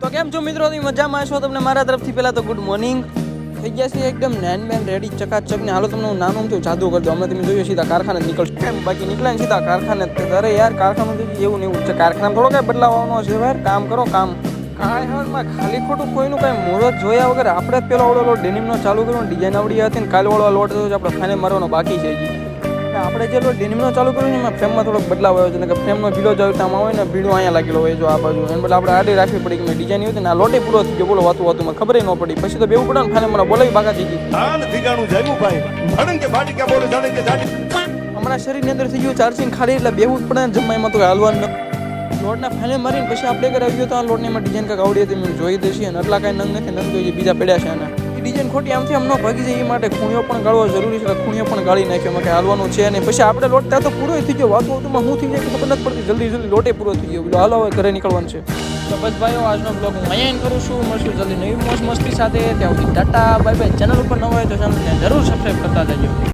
તો કેમ છો મિત્રો, તમે મજામાં છો? તમને મારા તરફથી પહેલા તો ગુડ મોર્નિંગ. થઈ ગયા છે એકદમ નેન બેન રેડી ચકાચક ને. હાલો તમને હું નાનું થયું જાદુ કરી દો. હમણાં તમે જોયું સીધા કારખાને નીકળશો કેમ, બાકી નીકળે ને સીધા કારખાને. અરે યાર કારખાનું એવું ને એવું છે. કારખાના થોડો કઈ બદલાવવાનો છે યાર. કામ કરો કામ. કાંઈ હાલમાં ખાલી ખોટું કોઈનું કાંઈ મુહૂર્ત જોયા વગર આપણે પેલો ઓલો ડેનિમનો ચાલુ કર્યો, ડિઝાઇન આવડી હતી ને કાલે વાળો લોટ આપણે ફાઇનલ મારવાનો બાકી છે હજી. આપણે જે ડેનિમનો ચાલુ કર્યું ને એમાં ફ્રેમમાં થોડોક બદલાવ આવ્યો છે ને કે ફ્રેમનો ભીડો જ આમાં હોય ને ભીડો અહીંયા લાગેલો હોય જો આ બાજુ એને બદલે આપણે આડી રાખવી પડી કે ડિઝાઇન હતી ને આ લોટે પૂરો થઈ ગયો. બોલો વાતું મને ખબર ન પડી. પછી તો બેવું પડે ને ફાઇનલ મને બોલાવી બાકા થઈ ગઈ. હમણાં શરીરની અંદર થઈ ગયું ચાર્જિંગ ખાલી એટલે બેવું જ પડે ને જમવા એમાં તો હાલવાનું લોટના ફાઇનલ મારીને પછી આપણે ઘરે આવ્યો તો આ લોટની એમાં ડિઝાઇન કાંઈક આવડી હતી મેં જોઈ દેશે અને એટલા કાંઈ નંગ નથી. નંગ તો બીજા પડ્યા છે અને એ ડિઝાઇન ખોટી આમથી આમ ન ભાગી જાય એ માટે ખૂણિયો પણ ગાળવો જરૂરી છે. ખૂણિયો પણ ગાળી નાખ્યો એમાં કંઈ હાલવાનું છે અને પછી આપણે લોટ ત્યાં તો પૂરો થઈ ગયો. વાતું વાતુંમાં શું થઈ જાય ખબર નથી પડતી. જલ્દી લોટે પૂરો થઈ ગયો. બોલો હાલો હવે ઘરે નીકળવાનું છે. તો બસ ભાઈઓ આજનો બ્લોગ હું અહીંયા કરું છું. મળશું જલ્દી નવી મોજ મસ્તી સાથે. ત્યાં સુધી ટાટા બાય બાય. ચેનલ ઉપર ન હોય તો ચેનલને જરૂર સબસ્ક્રાઈબ કરતા જજો.